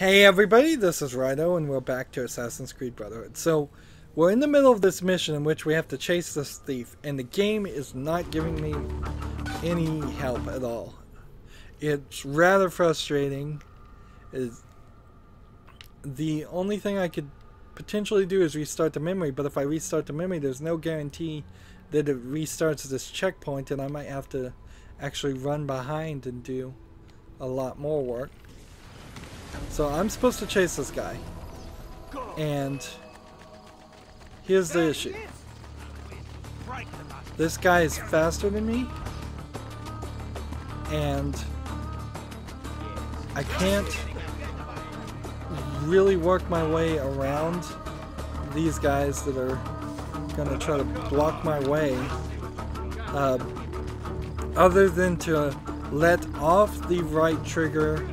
Hey everybody, this is Rydo and we're back to Assassin's Creed Brotherhood. So, we're in the middle of this mission in which we have to chase this thief, and the game is not giving me any help at all. It's rather frustrating. The only thing I could potentially do is restart the memory, but if I restart the memory, there's no guarantee that it restarts this checkpoint, and I might have to actually run behind and do a lot more work. So I'm supposed to chase this guy, and here's the issue. This guy is faster than me, and I can't really work my way around these guys that are gonna try to block my way, other than to let off the right trigger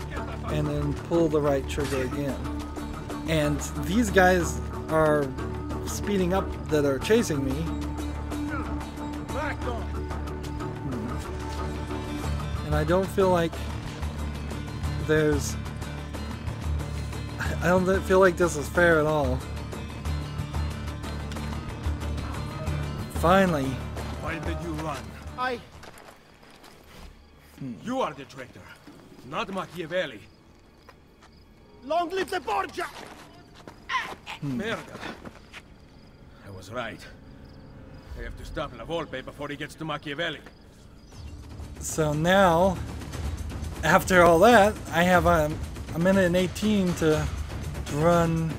and then pull the right trigger again. And these guys are speeding up that are chasing me. And I don't feel like there's... I don't feel like this is fair at all. Finally. Why did you run? You are the traitor, not Machiavelli. Long live the Borgia! Merda. I was right. I have to stop La Volpe before he gets to Machiavelli. So now, after all that, I have a minute and 18 to run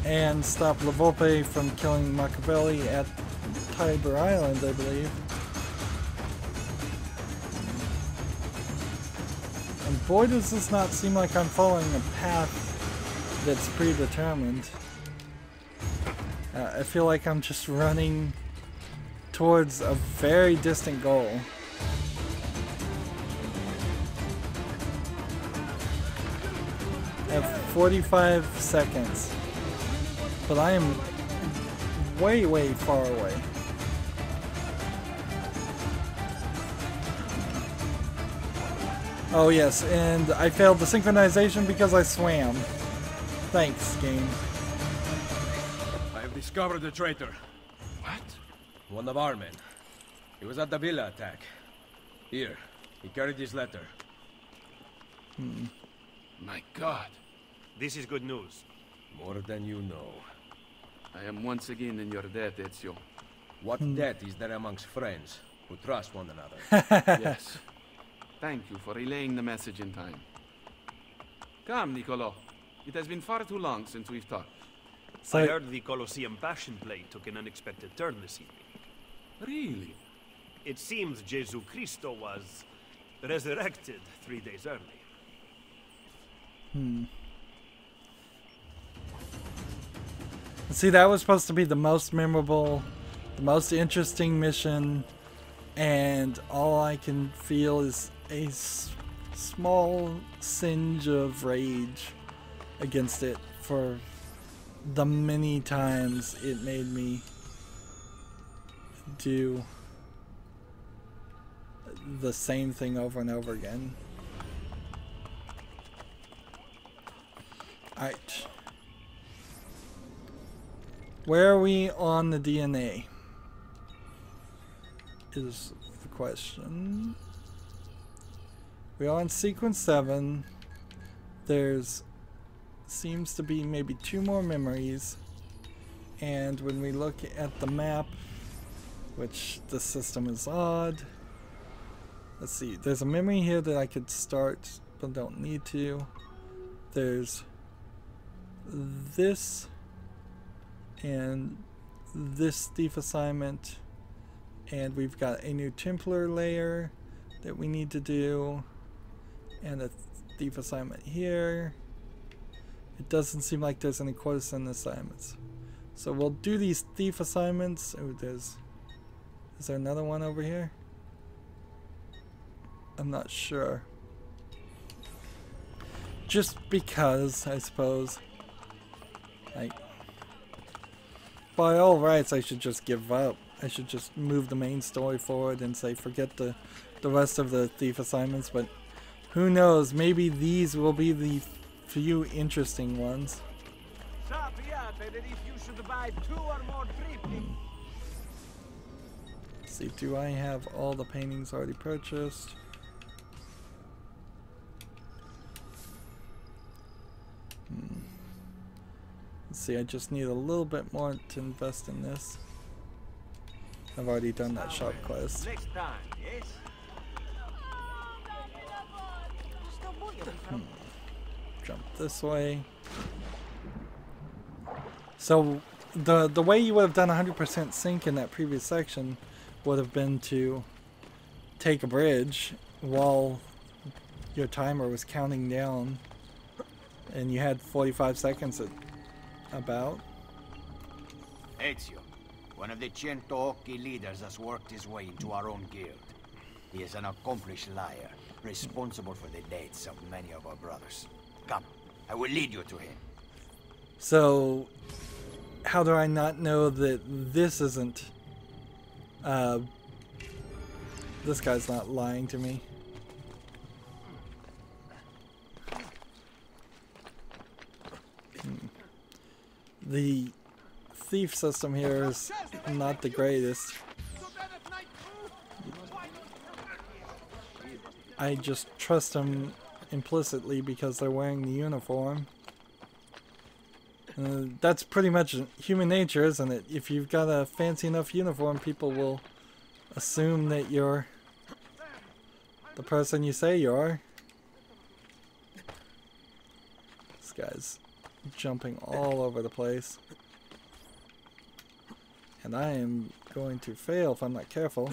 and stop La Volpe from killing Machiavelli at Tiber Island, I believe. And boy, does this not seem like I'm following a path that's predetermined. I feel like I'm just running towards a very distant goal. I have 45 seconds, but I am way, way far away. Oh yes, and I failed the synchronization because I swam. Thanks, game. I have discovered the traitor. What? One of our men. He was at the villa attack. Here, he carried his letter. My God. This is good news. More than you know. I am once again in your debt, Ezio. What debt is there amongst friends who trust one another? Yes. Thank you for relaying the message in time. Come, Niccolo. It has been far too long since we've talked. So, I heard the Colosseum Passion Play took an unexpected turn this evening. Really? It seems Jesu Cristo was resurrected 3 days early. see, that was supposed to be the most memorable, the most interesting mission, and all I can feel is a small singe of rage against it for the many times it made me do the same thing over and over again. Alright. Where are we on the DNA? Is the question. We are on sequence 7. There's seems to be maybe 2 more memories, and when we look at the map, which the system is odd, let's see, there's a memory here that I could start but don't need to. There's this and this thief assignment, and we've got a new Templar layer that we need to do, and a thief assignment here. It doesn't seem like there's any courtesan assignments, so we'll do these thief assignments. Oh, is there another one over here? I'm not sure. Just because, I suppose. Like, by all rights, I should just give up. I should just move the main story forward and say forget the rest of the thief assignments, but who knows, maybe these will be the few interesting ones. Let's see, do I have all the paintings already purchased? Let's see, I just need a little bit more to invest in this. I've already done that shop quest. Jump this way. So the way you would have done 100% sync in that previous section would have been to take a bridge while your timer was counting down, and you had 45 seconds at about. Ezio, one of the Centoocchi leaders, has worked his way into our own guild. He is an accomplished liar, responsible for the deaths of many of our brothers. Come, I will lead you to him. So, how do I not know that this isn't... this guy's not lying to me? The thief system here is not the greatest. I just trust them implicitly because they're wearing the uniform. That's pretty much human nature, isn't it? If you've got a fancy enough uniform, people will assume that you're the person you say you are. This guy's jumping all over the place. And I am going to fail if I'm not careful.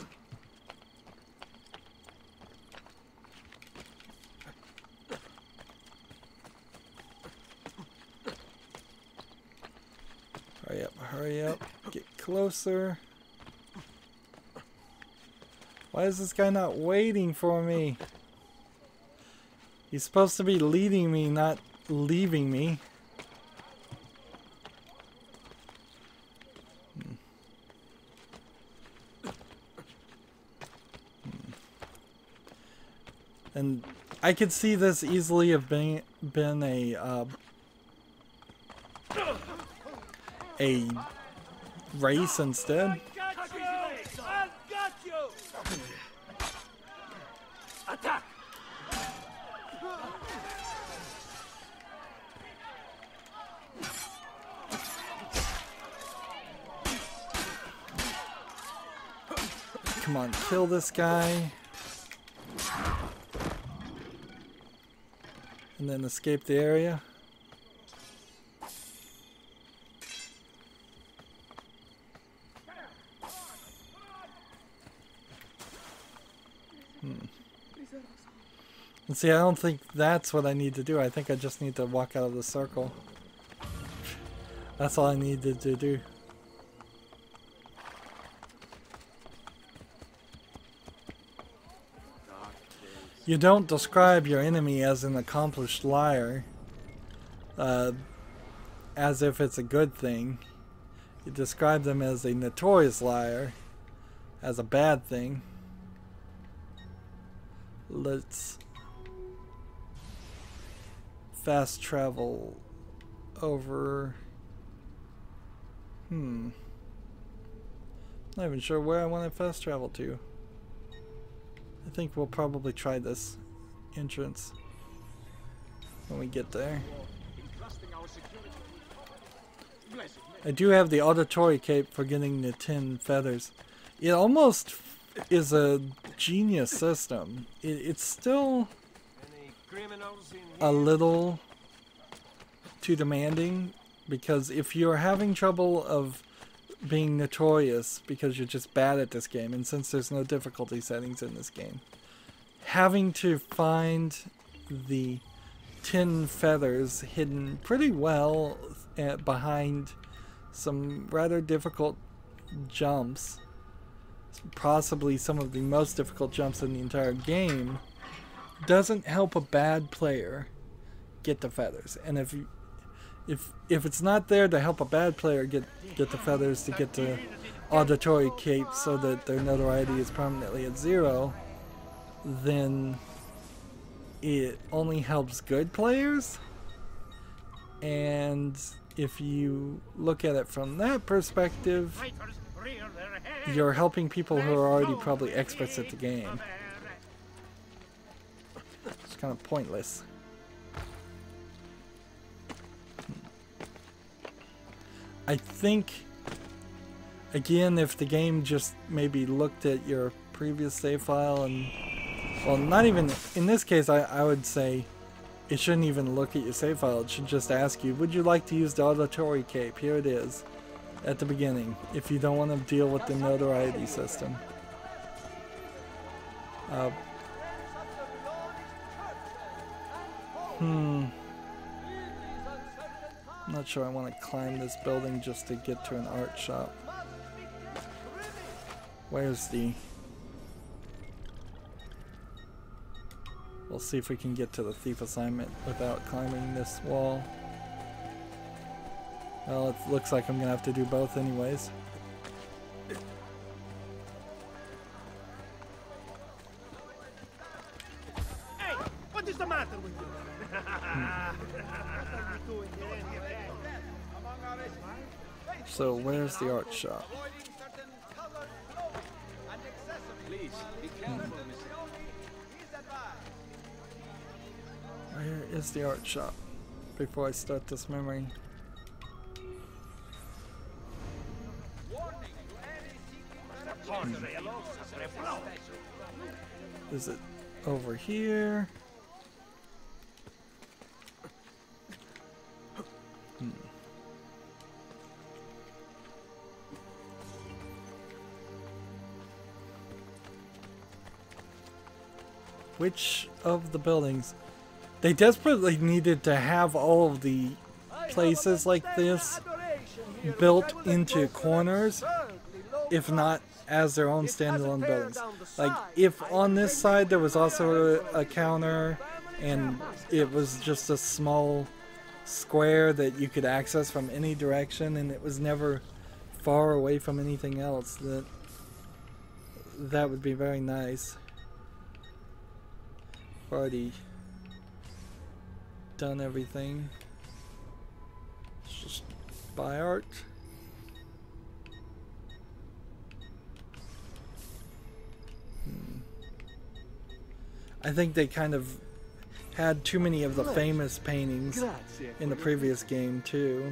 Hurry up, get closer. Why is this guy not waiting for me? He's supposed to be leading me, not leaving me. And I could see this easily have been a race instead. I've got you! Attack! Come on, kill this guy. And then escape the area. And see, I don't think that's what I need to do. I think I just need to walk out of the circle. That's all I needed to do. You don't describe your enemy as an accomplished liar, as if it's a good thing. You describe them as a notorious liar, as a bad thing. Let's fast travel over. Not even sure where I want to fast travel to. I think we'll probably try this entrance when we get there. I do have the auditory cape for getting the 10 feathers. It almost is a genius system. It's still a little too demanding, because if you're having trouble of being notorious because you're just bad at this game, and since there's no difficulty settings in this game, having to find the 10 feathers hidden pretty well behind some rather difficult jumps, possibly some of the most difficult jumps in the entire game, doesn't help a bad player get the feathers. And if it's not there to help a bad player get the feathers, to get the auditory cape so that their notoriety is permanently at 0, then it only helps good players. And if you look at it from that perspective, you're helping people who are already probably experts at the game. It's kind of pointless. I think, again, if the game just maybe looked at your previous save file and, well, not even, in this case, I would say it shouldn't even look at your save file. It should just ask you, would you like to use the auditory cape? Here it is at the beginning, if you don't want to deal with the notoriety system. I'm not sure I want to climb this building just to get to an art shop. Where's the... We'll see if we can get to the thief assignment without climbing this wall. Well, it looks like I'm gonna have to do both anyways. Hey, what is the matter with you? So where's the art shop? Where is the art shop? Before I start this memory. Is it over here? Which of the buildings? They desperately needed to have all of the places like this built into corners, if not as their own standalone buildings. Like, if on this side there was also a counter and it was just a small square that you could access from any direction and it was never far away from anything else, that would be very nice. Already done everything. Let's just buy art. I think they kind of had too many of the famous paintings in the previous game too.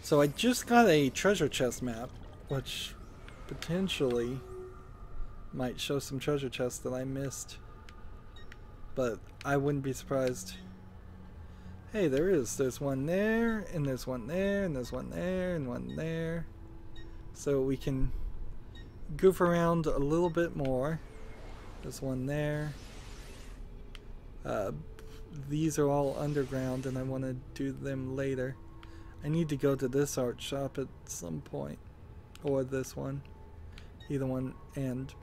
So I just got a treasure chest map, which potentially might show some treasure chests that I missed, but I wouldn't be surprised. Hey, there is. There's one there, and there's one there, and there's one there, and one there. So we can goof around a little bit more. There's one there. These are all underground, and I want to do them later. I need to go to this art shop at some point, or this one, either one, and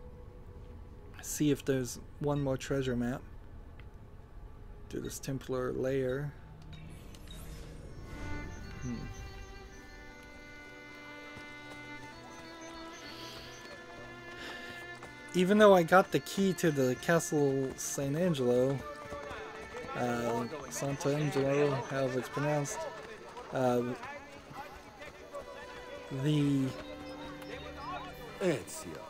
see if there's one more treasure map. Do this Templar layer. Even though I got the key to the Castle St. Angelo, Sant'Angelo, however it's pronounced, the... Ezio,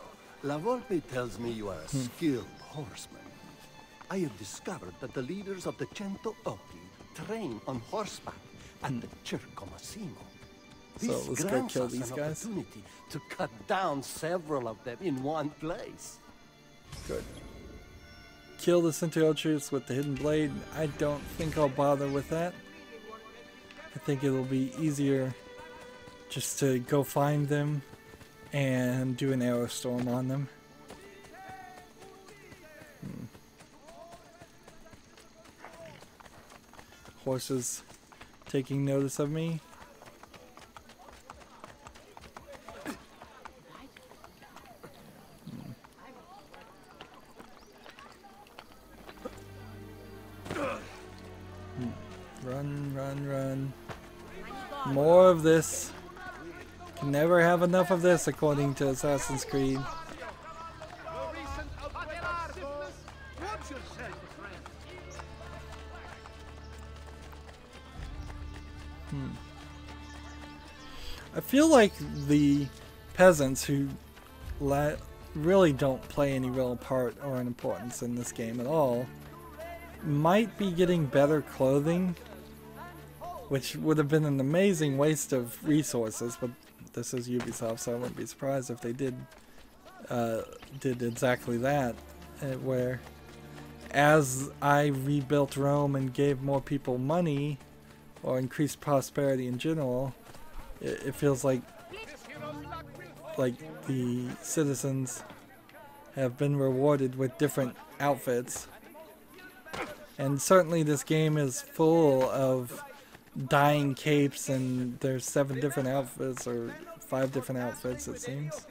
La Volpe tells me you are a skilled horseman. I have discovered that the leaders of the Cento Occhi train on horseback at the Circo Massimo. So let's go kill these guys. Opportunity to cut down several of them in one place. Good. Kill the Centurions with the hidden blade. I don't think I'll bother with that. I think it'll be easier just to go find them and do an arrow storm on them. Horses taking notice of me. Run, run, run. More of this. Can never have enough of this, according to Assassin's Creed. I feel like the peasants who really don't play any real part or an importance in this game at all might be getting better clothing, which would have been an amazing waste of resources, but this is Ubisoft, so I wouldn't be surprised if they did exactly that, where as I rebuilt Rome and gave more people money or increased prosperity in general, it feels like the citizens have been rewarded with different outfits. And certainly this game is full of dyeing capes, and there's 7 different outfits, or 5 different outfits it seems.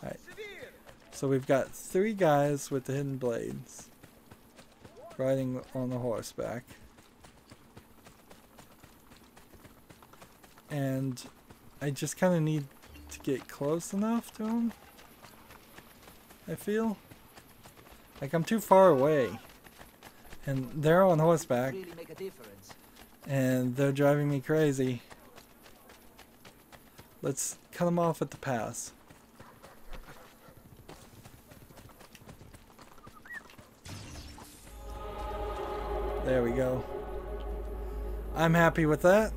Alright, so we've got 3 guys with the hidden blades riding on the horseback. And I just kind of need to get close enough to them, I feel. Like I'm too far away. And they're on horseback. Really make a difference. And they're driving me crazy. Let's cut them off at the pass. There we go. I'm happy with that.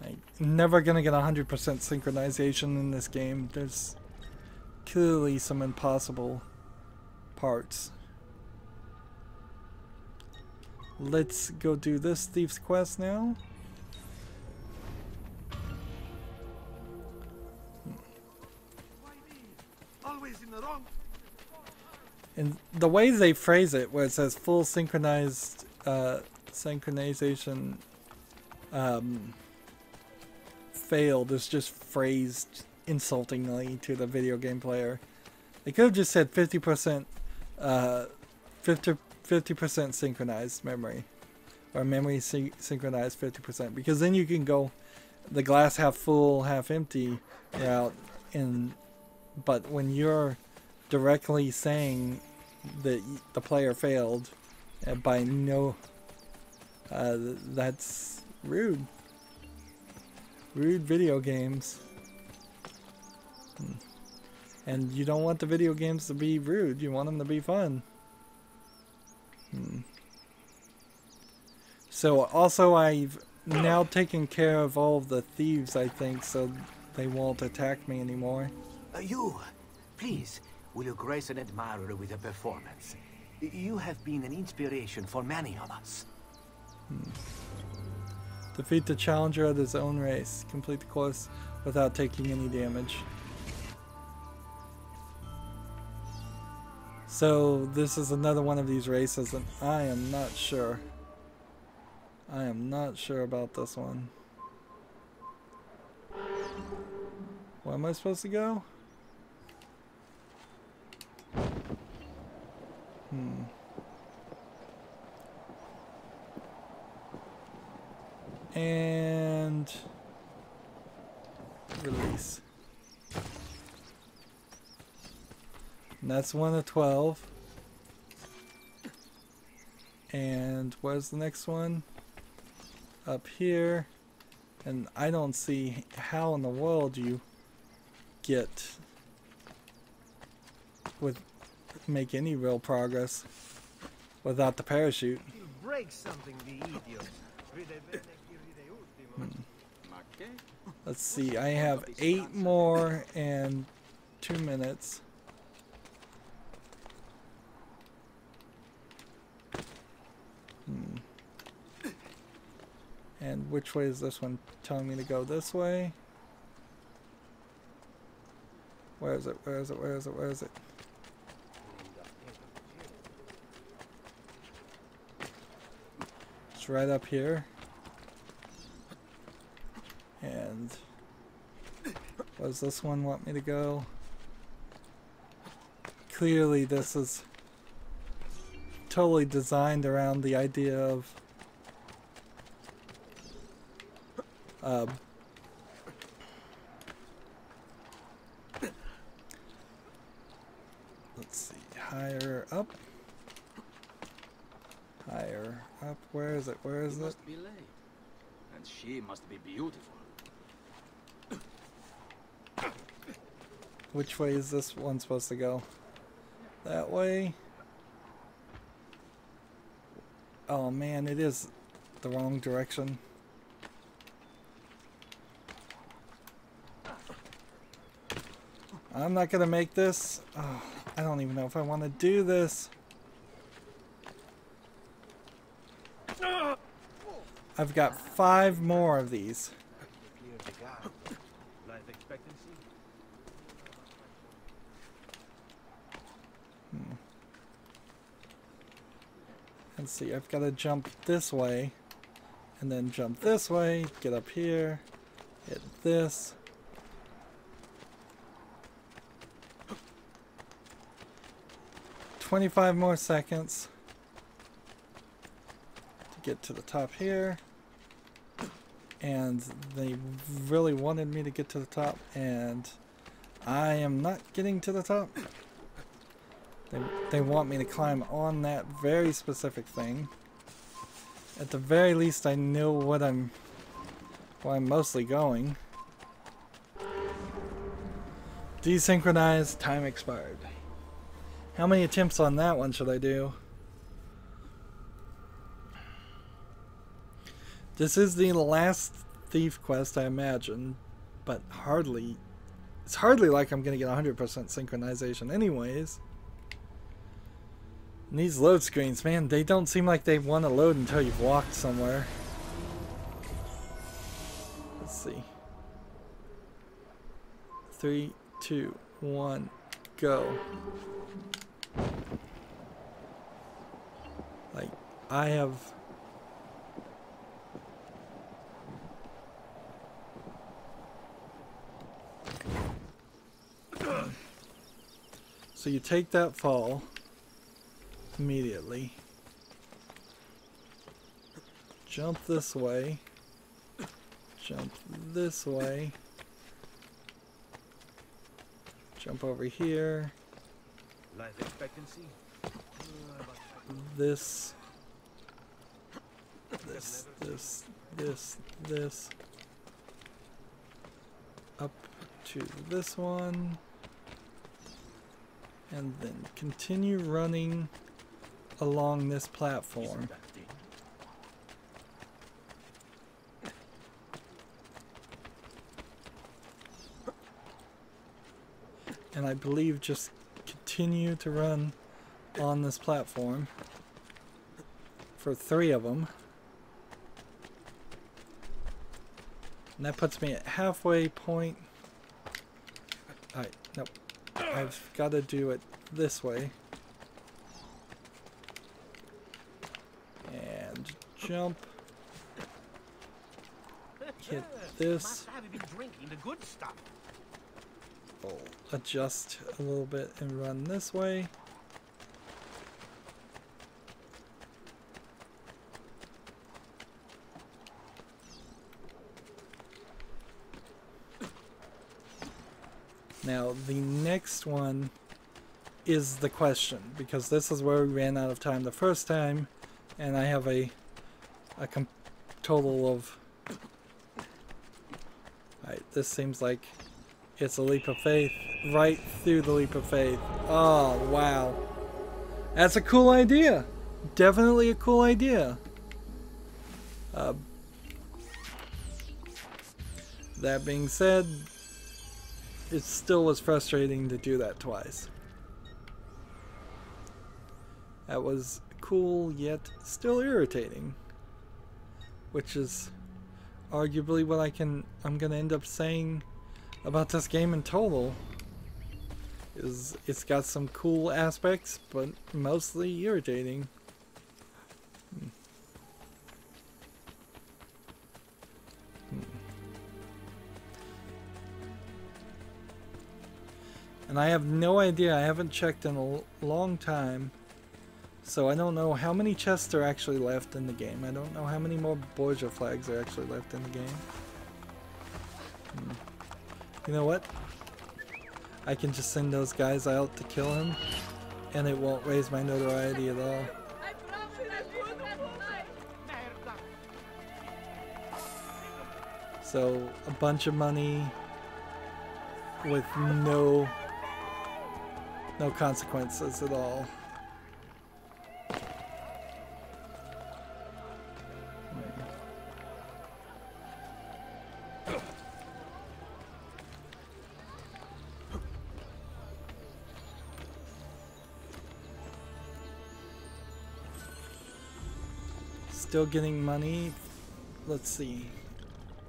I'm never gonna get 100% synchronization in this game. There's clearly some impossible parts. Let's go do this thief's quest now. Always in the wrong. And the way they phrase it, where it says full synchronization failed, is just phrased insultingly to the video game player. They could have just said 50% 50% synchronized memory, or memory synchronized 50%, because then you can go the glass half full, half empty route. But when you're directly saying that the player failed, by no, that's rude. Rude video games. And you don't want the video games to be rude, you want them to be fun. So also I've now taken care of all of the thieves, I think, so they won't attack me anymore. You, please, will you grace an admirer with a performance? You have been an inspiration for many of us. Defeat the challenger at his own race. Complete the course without taking any damage. So this is another one of these races, and I am not sure. I am not sure about this one. Where am I supposed to go? And release. And that's 1 of 12. And where's the next one? Up here. And I don't see how in the world you make any real progress without the parachute. Break something, the idiot. Let's see, I have 8 more and 2 minutes. And which way is this one telling me to go? This way? Where is it? Where is it? Where is it? Where is it? It's right up here. And where does this one want me to go? Clearly this is totally designed around the idea of let's see. higher up. Higher up. Where is it? Where is it? Must be late. And she must be beautiful. Which way is this one supposed to go? That way? Oh man, it is the wrong direction. I'm not gonna make this. Oh, I don't even know if I want to do this. I've got 5 more of these. Life expectancy? Let's see, I've got to jump this way, and then jump this way, get up here, hit this. "25 more seconds to get to the top here." And they really wanted me to get to the top, and I am not getting to the top. They want me to climb on that very specific thing. At the very least, I know where I'm mostly going. Desynchronized, time expired. How many attempts on that one should I do? This is the last thief quest, I imagine, but it's hardly like I'm going to get 100% synchronization anyways. And these load screens, man, they don't seem like they want to load until you've walked somewhere. Let's see. 3, 2, 1, go. Like, I have... So you take that fall immediately. Jump this way. Jump this way. Jump over here. Life expectancy? This. Up to this one. And then continue running along this platform. And I believe just continue to run on this platform for 3 of them. And that puts me at halfway point. Alright, nope. I've got to do it this way. And jump. Hit this. I'll adjust a little bit and run this way. Now, the next one is the question, because this is where we ran out of time the first time, and I have a total of... Alright, this seems like it's a leap of faith, right through the leap of faith. Oh, wow. That's a cool idea. Definitely a cool idea. That being said, it still was frustrating to do that twice. That was cool, yet still irritating. Which is arguably what I'm gonna end up saying about this game in total. Is it's got some cool aspects, but mostly irritating. And I have no idea, I haven't checked in a long time, so I don't know how many chests are actually left in the game. I don't know how many more Borgia flags are actually left in the game. You know what? I can just send those guys out to kill him. And it won't raise my notoriety at all. So, a bunch of money with no consequences at all. Still getting money. Let's see.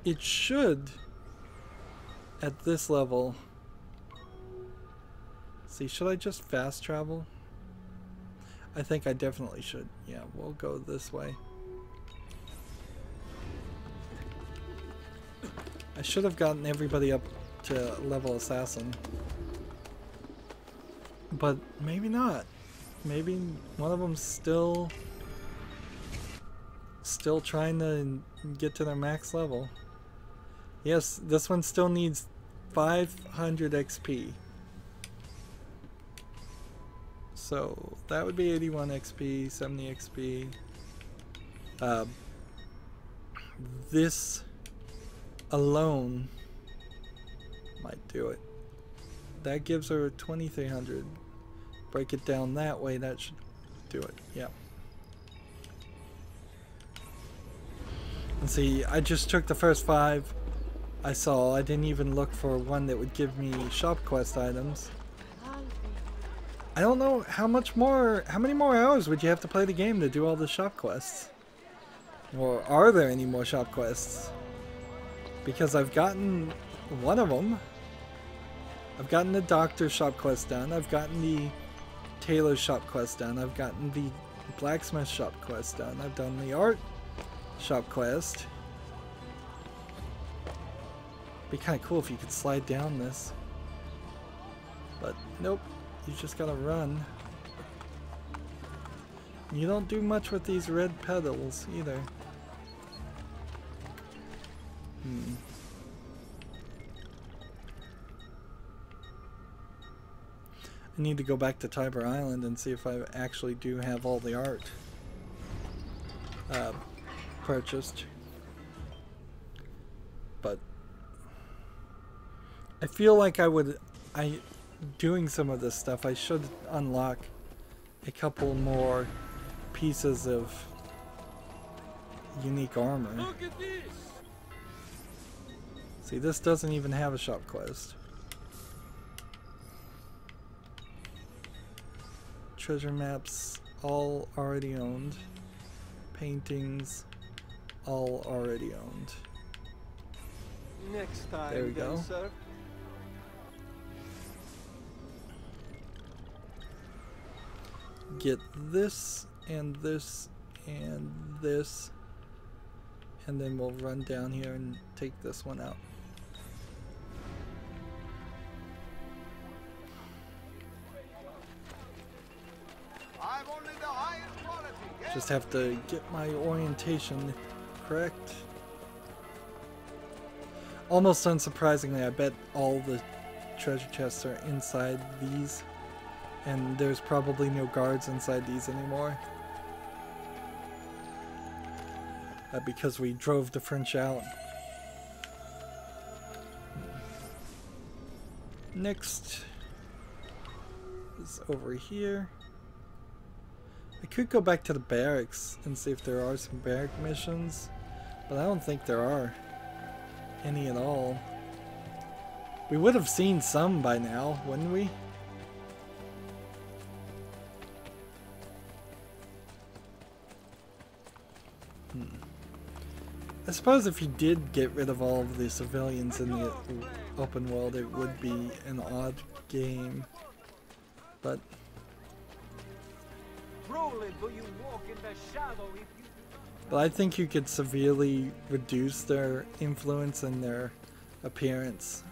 It should, at this level. See, should I just fast travel? I think I definitely should. Yeah, we'll go this way. I should have gotten everybody up to level assassin. But maybe not. Maybe one of them's still trying to get to their max level. Yes, this one still needs 500 XP. So that would be 81 XP, 70 XP. This alone might do it. That gives her 2300. Break it down that way, that should do it. Yep. And see, I just took the first 5 I saw. I didn't even look for one that would give me shop quest items. I don't know how many more hours would you have to play the game to do all the shop quests? Or are there any more shop quests? Because I've gotten one of them. I've gotten the doctor shop quest done. I've gotten the tailor shop quest done. I've gotten the blacksmith shop quest done. I've done the art shop quest. Be kind of cool if you could slide down this. But nope, you just gotta run. You don't do much with these red pedals either. I need to go back to Tiber Island and see if I actually do have all the art purchased. But I feel like doing some of this stuff, I should unlock a couple more pieces of unique armor. Look at this. See, this doesn't even have a shop quest. Treasure maps, all already owned. Paintings, all already owned. Next time, there we go. Sir. Get this and this and this, and then we'll run down here and take this one out. Just have to get my orientation correct. Almost unsurprisingly, I bet all the treasure chests are inside these, and there's probably no guards inside these anymore. Because we drove the French out. Next is over here. I could go back to the barracks and see if there are some barrack missions, but I don't think there are any at all. We would have seen some by now, wouldn't we? I suppose if you did get rid of all of the civilians in the open world, it would be an odd game, but I think you could severely reduce their influence and their appearance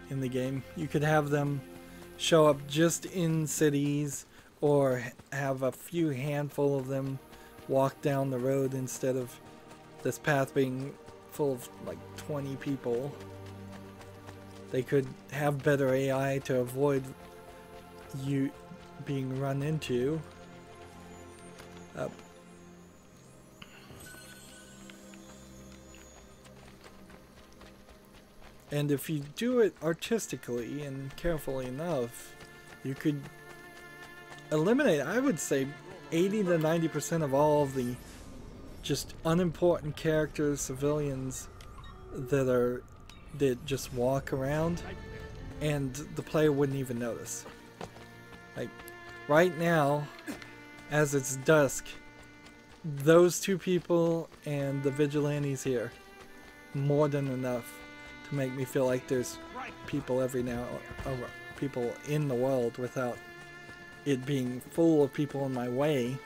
in the game. You could have them show up just in cities, or have a few handful of them walk down the road instead of this path being full of like 20 people. They could have better AI to avoid you being run into. And if you do it artistically and carefully enough, you could eliminate, I would say, 80 to 90% of all of the just unimportant characters, civilians that just walk around, and the player wouldn't even notice. Like, right now, as it's dusk, those two people and the vigilantes here, more than enough to make me feel like there's people people in the world without it being full of people in my way.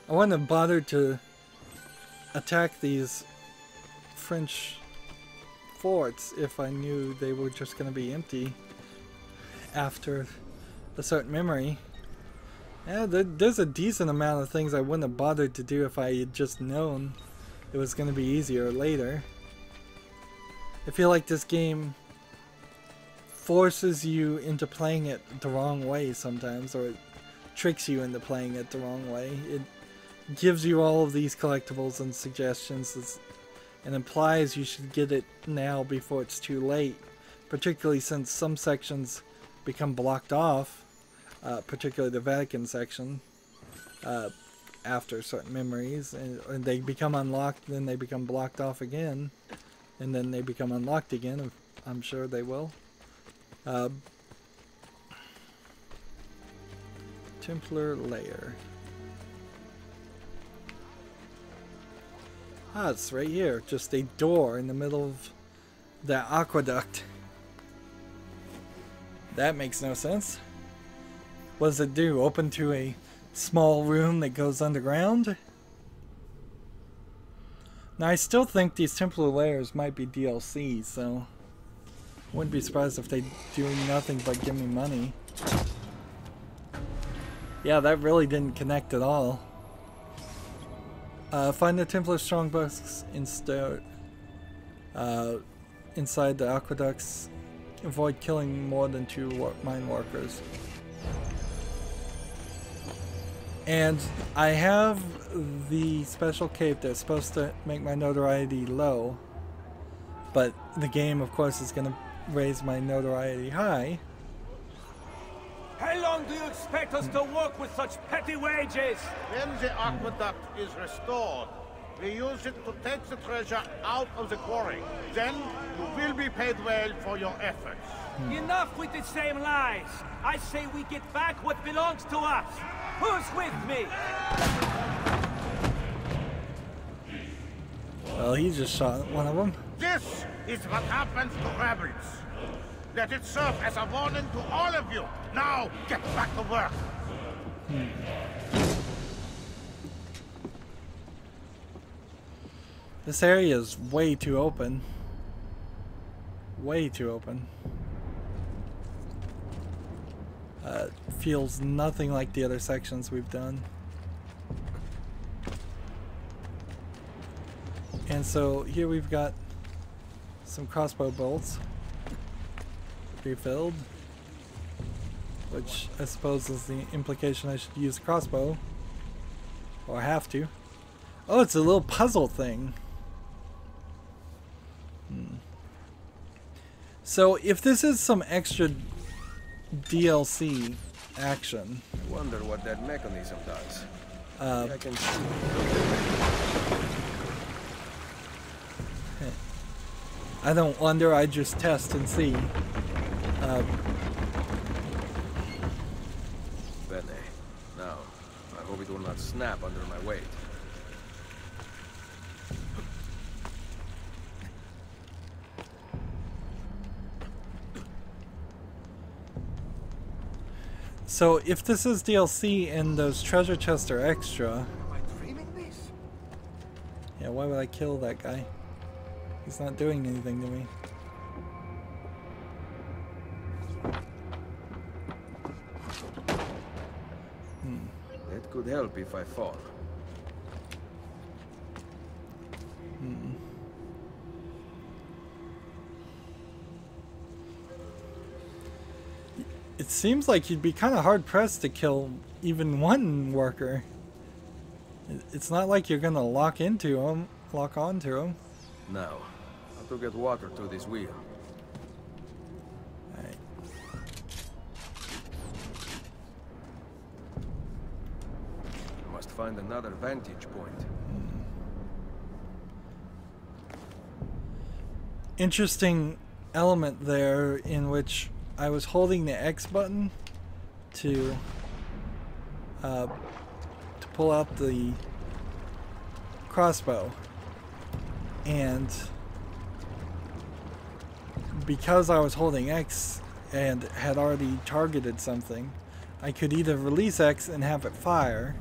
I wouldn't have bothered to attack these French forts if I knew they were just going to be empty after a certain memory. Yeah, there's a decent amount of things I wouldn't have bothered to do if I had just known it was going to be easier later. I feel like this game forces you into playing it the wrong way sometimes, or it tricks you into playing it the wrong way. It gives you all of these collectibles and suggestions and implies you should get it now before it's too late, particularly since some sections become blocked off, particularly the Vatican section, after certain memories, and they become unlocked, then they become blocked off again, and then they become unlocked again. I'm sure they will. Templar lair. Ah, it's right here. Just a door in the middle of the aqueduct. That makes no sense. What does it do? Open to a small room that goes underground? Now, I still think these Templar lairs might be DLC, so wouldn't be surprised if they do nothing but give me money. Yeah, that really didn't connect at all. Find the Templar strongbox inside the aqueducts. Avoid killing more than 2 mine workers. And I have the special cape that's supposed to make my notoriety low, but the game, of course, is going to raise my notoriety high. How long do you expect us to work with such petty wages? When the aqueduct is restored, we use it to take the treasure out of the quarry. Then you will be paid well for your efforts. Enough with the same lies. I say we get back what belongs to us. Who's with me? Well, he just shot one of them. This is what happens to rebels. Let it serve as a warning to all of you. Now, get back to work. This area is way too open. Way too open. Feels nothing like the other sections we've done. And so here we've got some crossbow bolts refilled, which I suppose is the implication I should use a crossbow, or have to. Oh, it's a little puzzle thing. So if this is some extra DLC action, I wonder what that mechanism does. I can I don't wonder, I just test and see. Bene. Now, I hope it will not snap under my weight. So if this is DLC and those treasure chests are extra, Am I dreaming this? yeah, why would I kill that guy? He's not doing anything to me. That could help if I fall. it seems like you'd be kind of hard pressed to kill even one worker. It's not like you're gonna lock onto them. Now, how to get water to this wheel? Alright. Must find another vantage point. Interesting element there in which I was holding the X button to pull out the crossbow, and because I was holding X and had already targeted something, I could either release X and have it fire,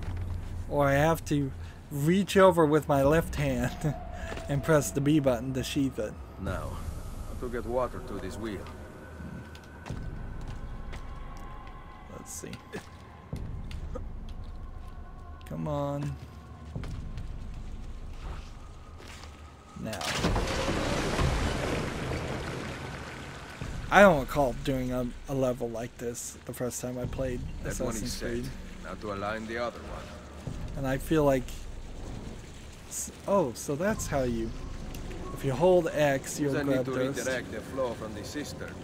or I have to reach over with my left hand and press the B button to sheath it. Now, how to get water to this wheel? Let's see. Come on. Now. I don't recall doing a level like this the first time I played Assassin's Creed. Now to align the other one. And I feel like... Oh, so that's how you... If you hold X, you'll grab need to those. redirect the flow from the cistern.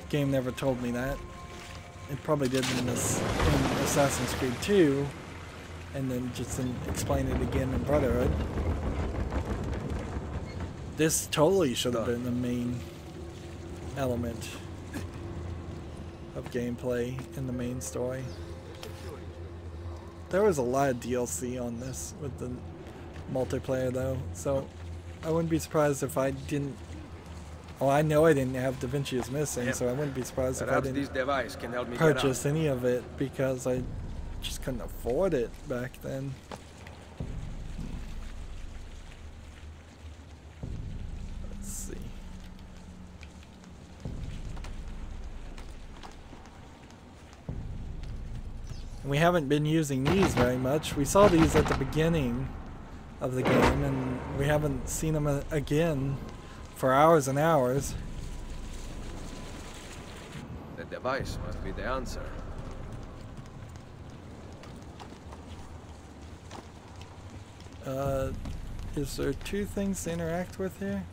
Game never told me that. It probably did in Assassin's Creed 2, and then just didn't explain it again in Brotherhood. This totally should have been the main element of gameplay in the main story. There was a lot of DLC on this with the multiplayer though, so I wouldn't be surprised if I didn't... Oh, I know I didn't have Da Vinci is Missing, so I wouldn't be surprised if I didn't this device can help me purchase any of it, because I just couldn't afford it back then. Let's see. We haven't been using these very much. We saw these at the beginning of the game, and we haven't seen them again for hours and hours. The device must be the answer. Is there two things to interact with here?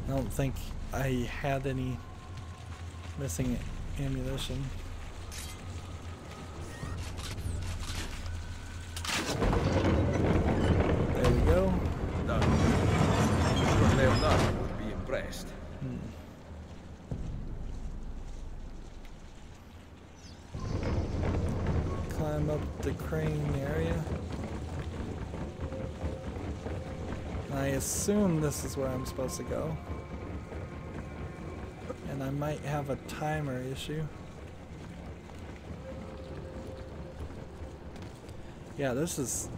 I don't think I had any missing ammunition. There we go. Done. But Leonardo would be impressed. Climb up the crane area. I assume this is where I'm supposed to go. And I might have a timer issue. Yeah, this is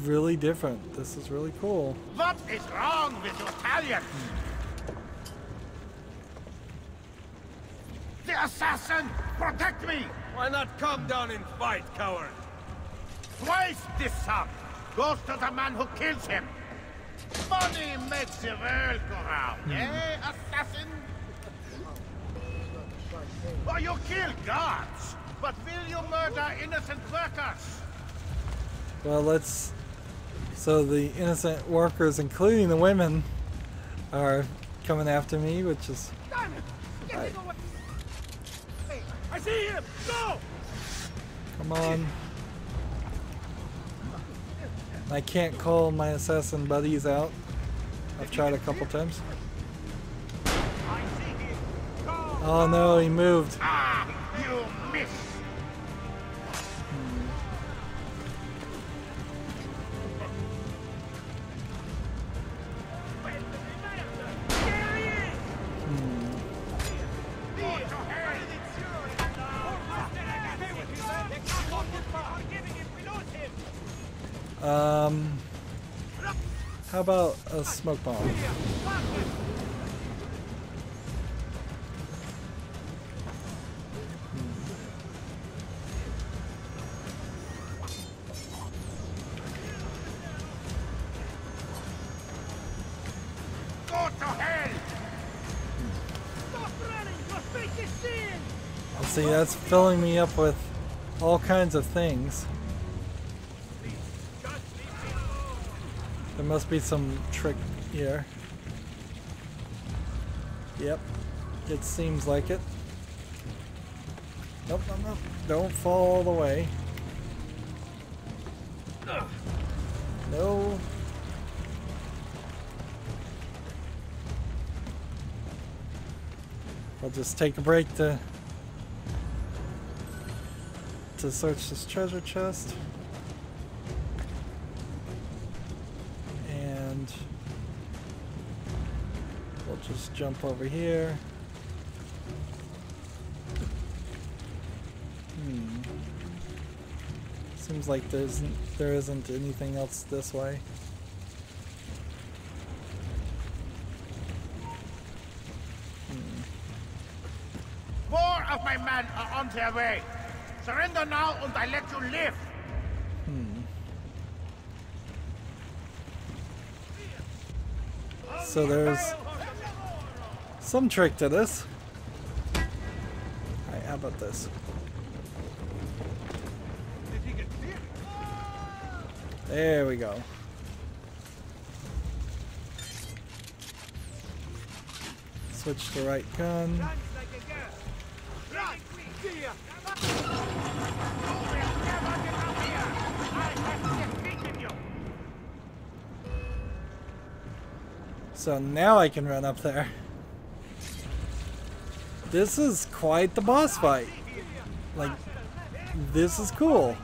really different. This is really cool. What is wrong with you Italians? The assassin! Protect me! Why not come down and fight, coward? Twice this sum goes to the man who kills him. Money makes the world go round, eh, assassin? Oh, you kill guards, but will you murder innocent workers? Well, let's... So the innocent workers, including the women, are coming after me, which is... Hey, I see him! Go! Come on. I can't call my assassin buddies out. I've tried a couple times. Oh no, he moved. Ah, you miss! How about a smoke bomb? See, that's filling me up with all kinds of things. There must be some trick here. Yep, it seems like it. Nope, nope, nope. Don't fall all the way. No. I'll just take a break to search this treasure chest. And we'll just jump over here. Seems like there isn't anything else this way. More of my men are on their way. Surrender now and I let you live. So there's some trick to this. Alright, how about this? There we go. Switch to right gun. So now I can run up there. This is quite the boss fight. Like, this is cool.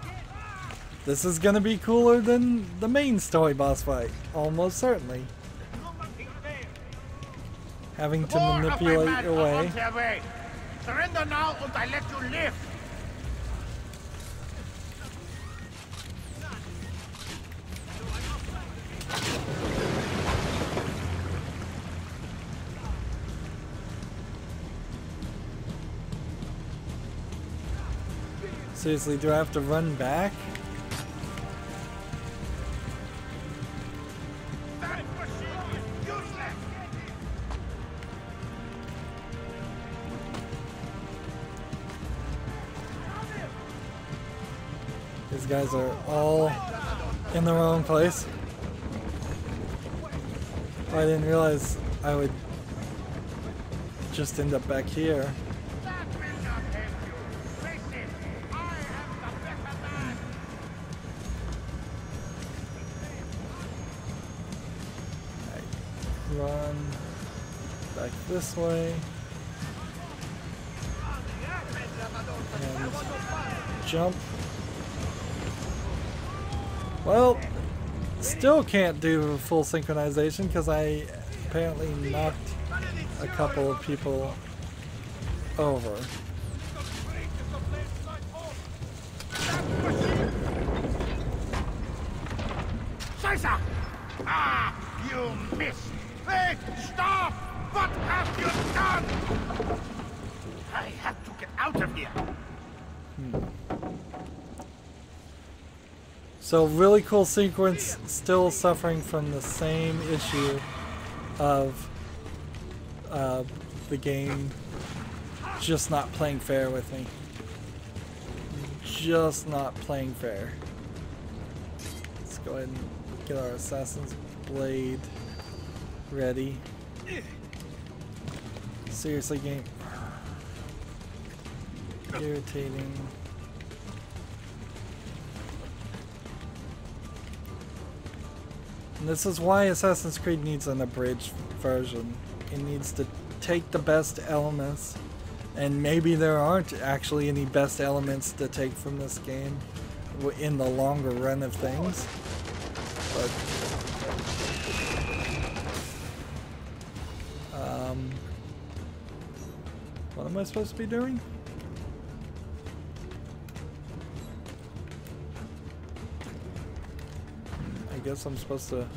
This is gonna be cooler than the main story boss fight, almost certainly. Having to manipulate your way. Surrender now and I let you live. Seriously, do I have to run back? These guys are all in the wrong place. I didn't realize I would just end up back here. Run back this way and jump. Well, still can't do full synchronization because I apparently knocked a couple of people over. Caesar! Ah, you missed! Hey, stop! What have you done? I have to get out of here. So really cool sequence, still suffering from the same issue of the game just not playing fair with me. Just not playing fair. Let's go ahead and get our Assassin's Blade ready. Seriously, game. Irritating. And this is why Assassin's Creed needs an abridged version. It needs to take the best elements, and maybe there aren't actually any best elements to take from this game in the longer run of things. But what am I supposed to be doing? I guess I'm supposed to...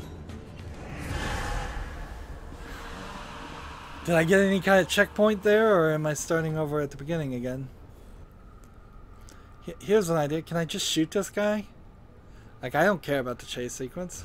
Did I get any kind of checkpoint there, or am I starting over at the beginning again? Here's an idea. Can I just shoot this guy? Like, I don't care about the chase sequence.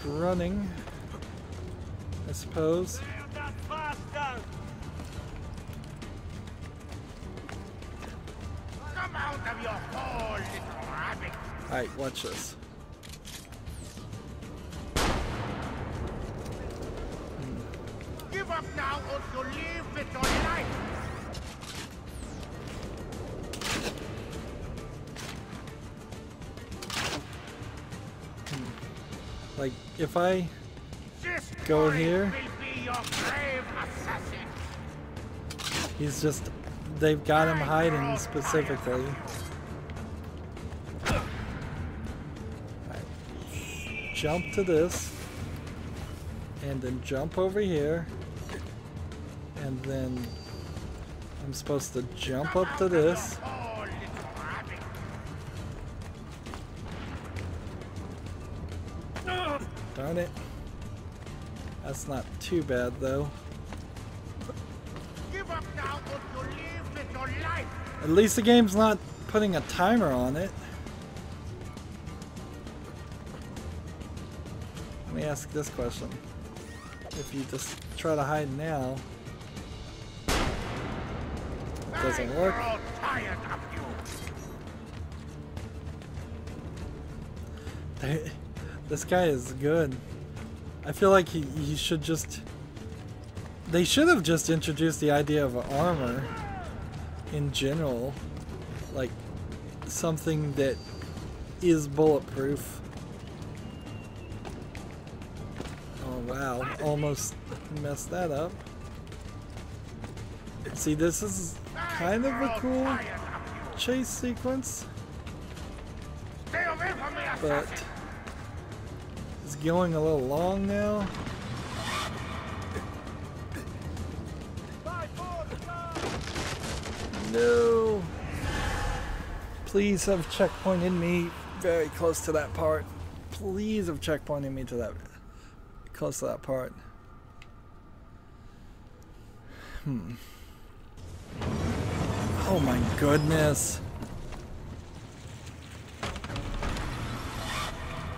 running, I suppose. Come out of your hole, little rabbit. Alright, watch this. Give up now or you live with your life. Like, if I This go boy here, will be your brave assassin. he's just, they've got him hiding specifically. Alright. Jump to this, and then jump over here, and then I'm supposed to jump up to this. Oh, little rabbit. Darn it. That's not too bad though. Give up now or you live with your life. At least the game's not putting a timer on it. Let me ask this question. If you just try to hide now, it doesn't work. I'm all tired of you. This guy is good. I feel like he should just... They should have just introduced the idea of armor in general. Like, something that is bulletproof. Oh wow, almost messed that up. See, this is kind of a cool chase sequence, Stay away from me, but assassin. it's going a little long now. No! Please have checkpointed me very close to that part. Please have checkpointed me to that close to that part. Oh my goodness.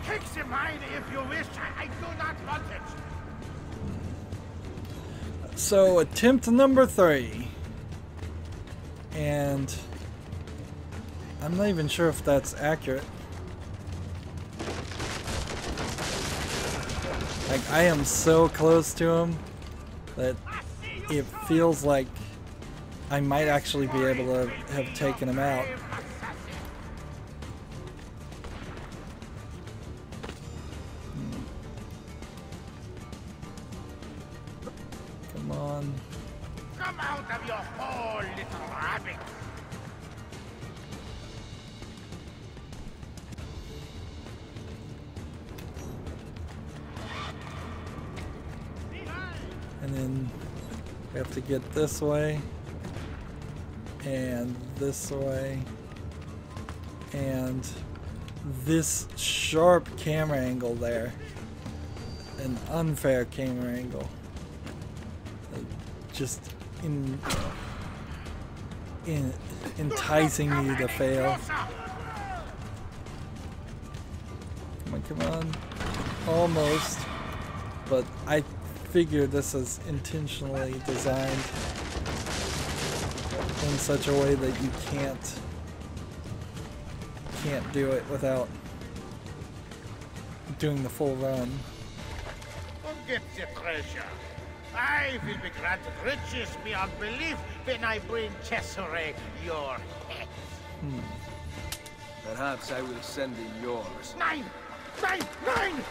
Take the mine if you wish. I do not want it. So, attempt number 3. And I'm not even sure if that's accurate. Like, I am so close to him that it feels like I might actually be able to have taken him out. Come on. Come out of your hole, little rabbit. And then we have to get this way, and this way, and this sharp camera angle there, an unfair camera angle, just enticing you to fail. Come on, come on, almost, but I figure this is intentionally designed in such a way that you can't do it without doing the full run. Forget the treasure. I will be granted riches beyond belief when I bring Cesare your head. Perhaps I will send in yours. 9! 9! 9!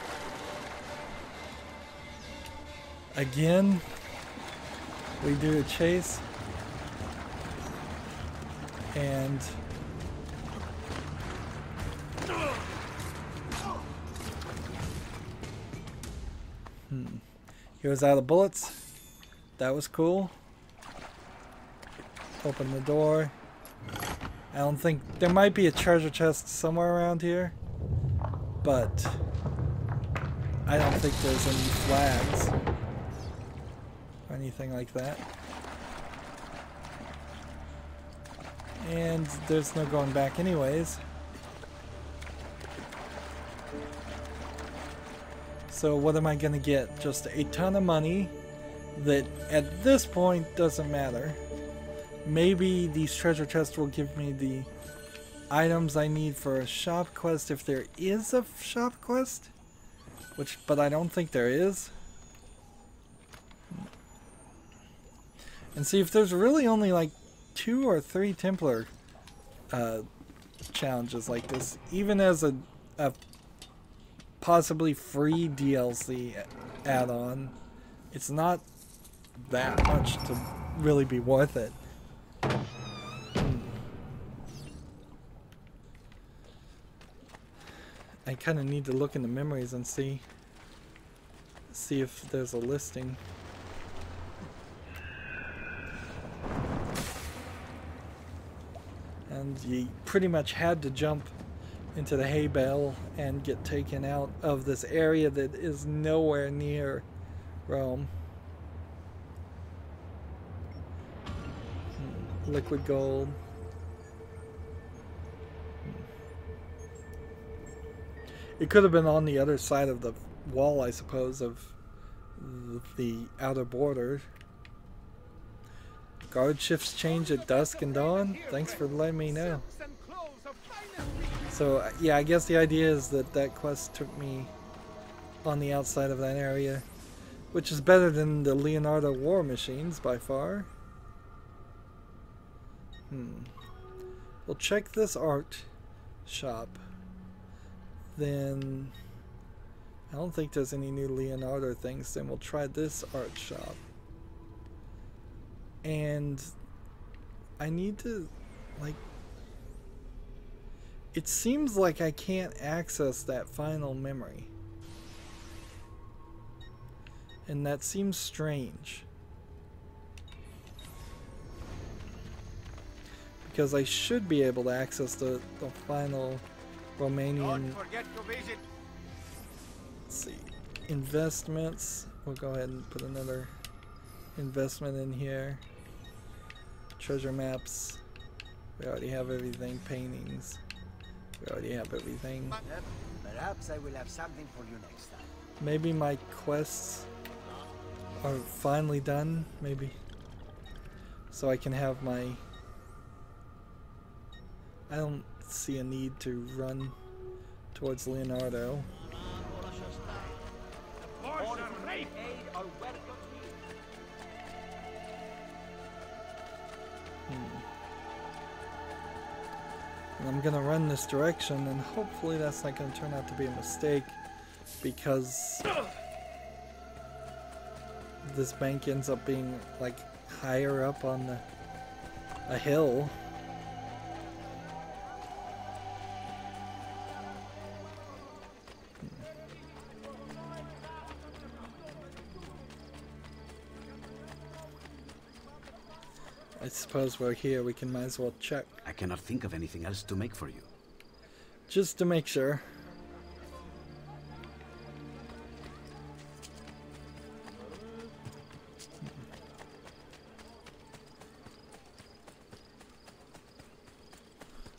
Again, we do a chase, and he was out of bullets. That was cool. Open the door. I don't think there might be a treasure chest somewhere around here, but I don't think there's any flags or anything like that. And there's no going back anyways. So what am I gonna get? Just a ton of money that at this point doesn't matter. Maybe these treasure chests will give me the items I need for a shop quest if there is a shop quest. But I don't think there is. And see, if there's really only like 2 or 3 Templar challenges like this, even as a possibly free DLC add-on, it's not that much to really be worth it. I kind of need to look in the memories and see if there's a listing. And you pretty much had to jump into the hay bale and get taken out of this area that is nowhere near Rome. Liquid gold. It could have been on the other side of the wall, I suppose, of the outer border. Guard shifts change at dusk and dawn. Thanks for letting me know. So, yeah, I guess the idea is that that quest took me on the outside of that area, which is better than the Leonardo war machines by far. We'll check this art shop. Then I don't think there's any new Leonardo things. Then we'll try this art shop. And I need to, like, it seems like I can't access that final memory. And that seems strange. Because I should be able to access the final Romanian. Don't forget to visit. Let's see. Investments. We'll go ahead and put another investment in here. Treasure maps. We already have everything. Paintings. We already have everything. Perhaps I will have something for you next time. Maybe my quests are finally done. Maybe. So I can have my... I don't see a need to run towards Leonardo. And I'm gonna run this direction, and hopefully that's not gonna turn out to be a mistake, because this bank ends up being like higher up on a hill. I suppose we're here, we might as well check. I cannot think of anything else to make for you. Just to make sure.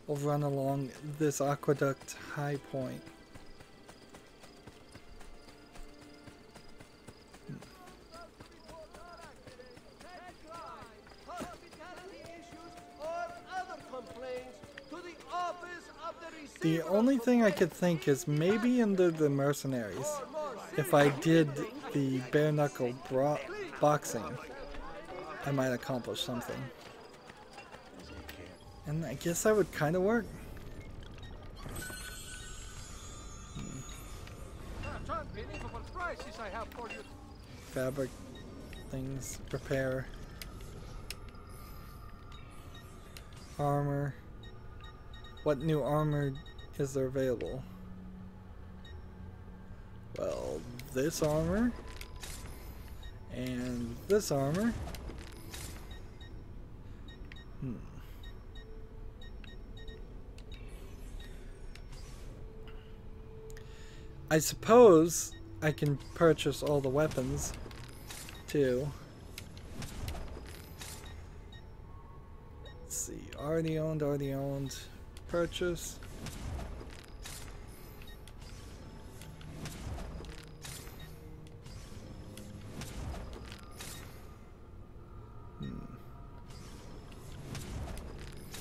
We'll run along this aqueduct high point. The only thing I could think is maybe under the mercenaries, if I did the bare knuckle boxing, I might accomplish something. And I guess that would kind of work. Fabric things, repair, armor. What new armor is there available? Well, this armor and this armor. I suppose I can purchase all the weapons too. Let's see, already owned. Purchase.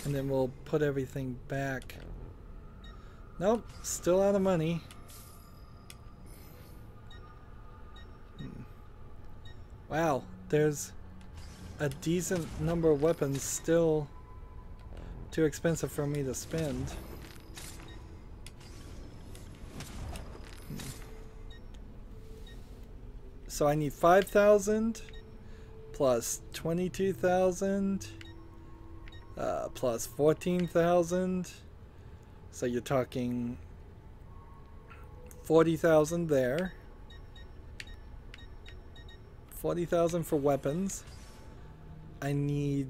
And then we'll put everything back. Nope, still out of money. Wow, there's a decent number of weapons still too expensive for me to spend. So I need 5,000 plus 22,000 plus 14,000. So you're talking 40,000 there. 40,000 for weapons. I need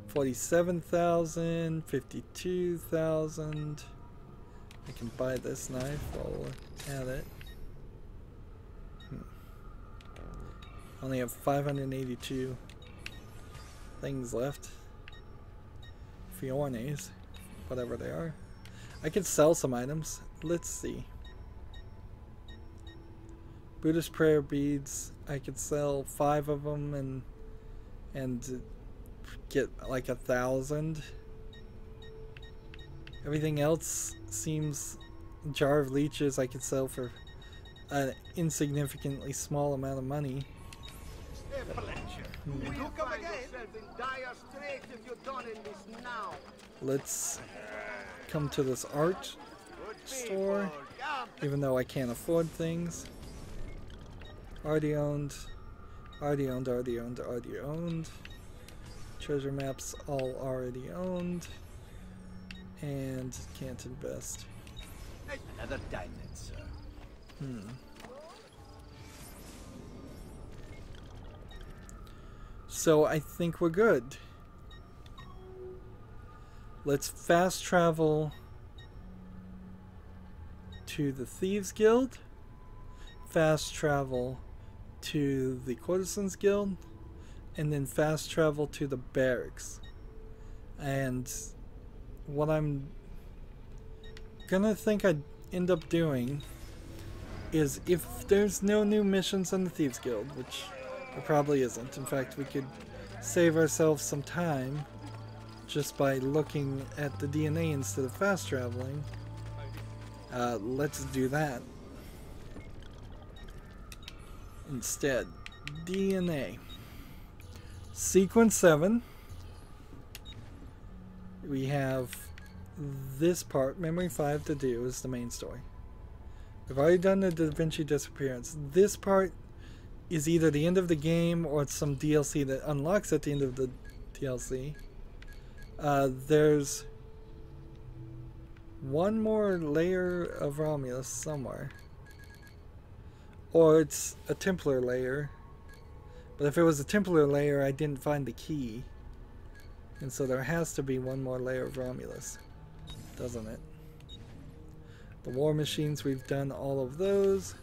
47,000, 52,000. I can buy this knife while we're at it. Only have 582 things left. Fiornes, whatever they are. I could sell some items. Let's see. Buddhist prayer beads. I could sell 5 of them and get like 1,000. Everything else seems. Jar of leeches I could sell for an insignificantly small amount of money. Let's come to this art store, even though I can't afford things. Already owned, already owned, already owned, already owned. Treasure maps all already owned. And can't invest. Another diamond, sir. So I think we're good. Let's fast travel to the Thieves Guild. Fast travel to the Courtesans Guild. And then fast travel to the barracks. And what I'm gonna think I'd end up doing is, if there's no new missions in the Thieves Guild, which there probably isn't. In fact, we could save ourselves some time just by looking at the DNA instead of fast traveling. Let's do that instead. DNA. Sequence 7. We have this part, Memory 5, to do is the main story. We've already done the Da Vinci disappearance. This part is either the end of the game or it's some DLC that unlocks at the end of the DLC. There's one more layer of Romulus somewhere. Or it's a Templar layer. But if it was a Templar layer, I didn't find the key. And so there has to be one more layer of Romulus, doesn't it? The war machines, we've done all of those.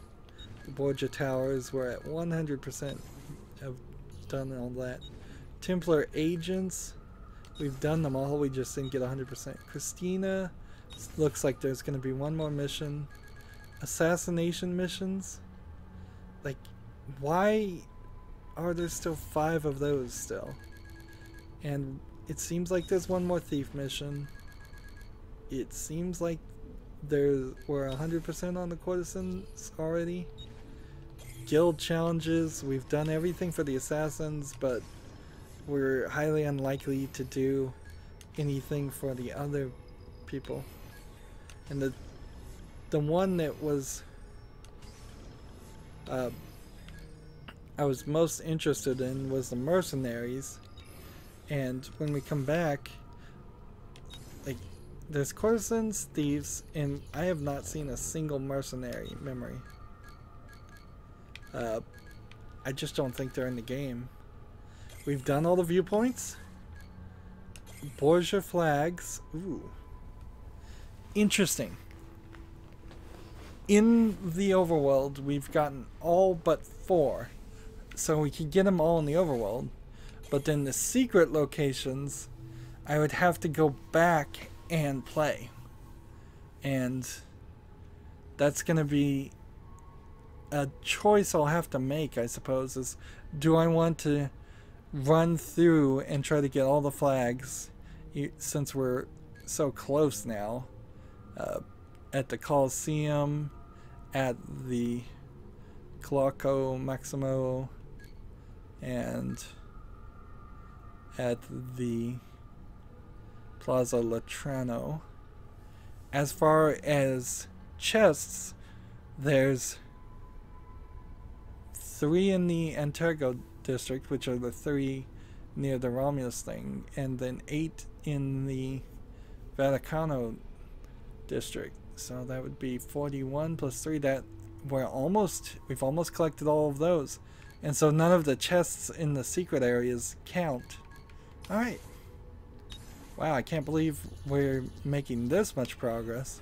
The Borgia Towers, we're at 100% have done all that. Templar agents, we've done them all, we just didn't get 100%. Christina, looks like there's going to be one more mission. Assassination missions, like, why are there still 5 of those still? And it seems like there's one more thief mission. It seems like we're 100% on the courtesans already. Guild challenges, we've done everything for the assassins, but we're highly unlikely to do anything for the other people. And the one that was I was most interested in was the mercenaries. And when we come back, like, there's courtesans, thieves, and I have not seen a single mercenary memory. I just don't think they're in the game. We've done all the viewpoints. Borgia flags. Ooh. Interesting. In the overworld, we've gotten all but 4. So we could get them all in the overworld. But then the secret locations, I would have to go back and play. And that's going to be a choice I'll have to make, I suppose, is do I want to run through and try to get all the flags, since we're so close now, at the Colosseum, at the Cloaco Maximo, and at the Plaza Latrano. As far as chests, there's 3 in the Antergo district, which are the 3 near the Romulus thing, and then 8 in the Vaticano district. So that would be 41 plus 3. That we've almost collected all of those, and so none of the chests in the secret areas count. All right. Wow, I can't believe we're making this much progress.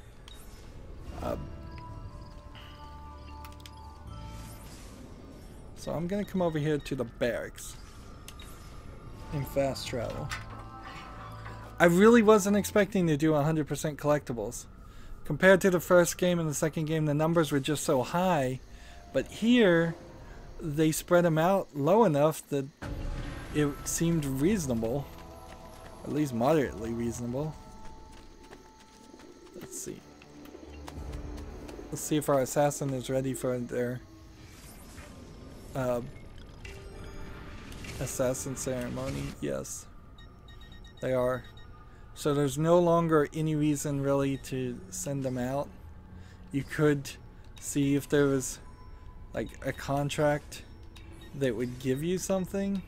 So I'm gonna come over here to the barracks in fast travel. I really wasn't expecting to do 100% collectibles. Compared to the first game and the second game, the numbers were just so high, but here they spread them out low enough that it seemed reasonable. At least moderately reasonable. Let's see. Let's see if our assassin is ready for their assassin ceremony. Yes, they are. So there's no longer any reason really to send them out. You could see if there was like a contract that would give you something,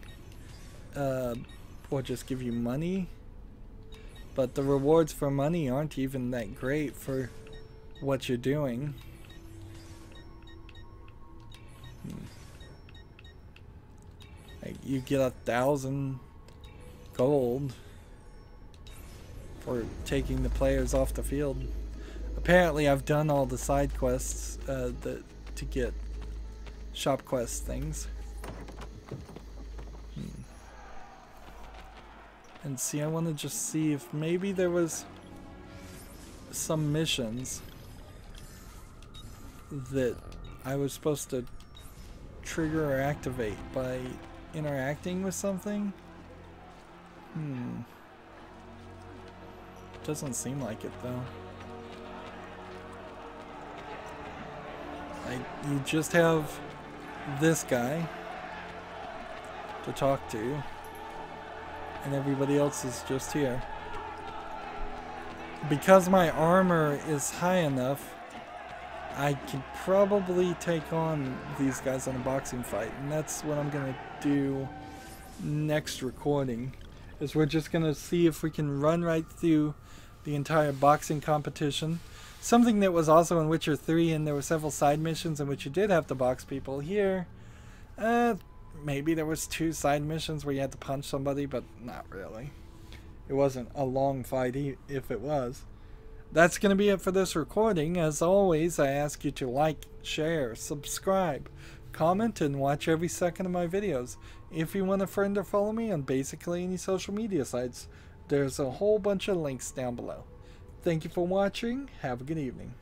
or just give you money, but the rewards for money aren't even that great for what you're doing. Like, you get 1,000 gold for taking the players off the field. Apparently I've done all the side quests to get shop quest things. And see, I want to just see if maybe there was some missions that I was supposed to trigger or activate by interacting with something. Doesn't seem like it though. You just have this guy to talk to, and everybody else is just here. Because my armor is high enough, I could probably take on these guys in a boxing fight, and that's what I'm gonna do next recording. Is we're just gonna see if we can run right through the entire boxing competition. Something that was also in Witcher 3, and there were several side missions in which you did have to box people. Here, maybe there was 2 side missions where you had to punch somebody, but not really. It wasn't a long fight if it was. That's going to be it for this recording. As always, I ask you to like, share, subscribe, comment, and watch every second of my videos. If you want a friend or follow me on basically any social media sites, there's a whole bunch of links down below. Thank you for watching. Have a good evening.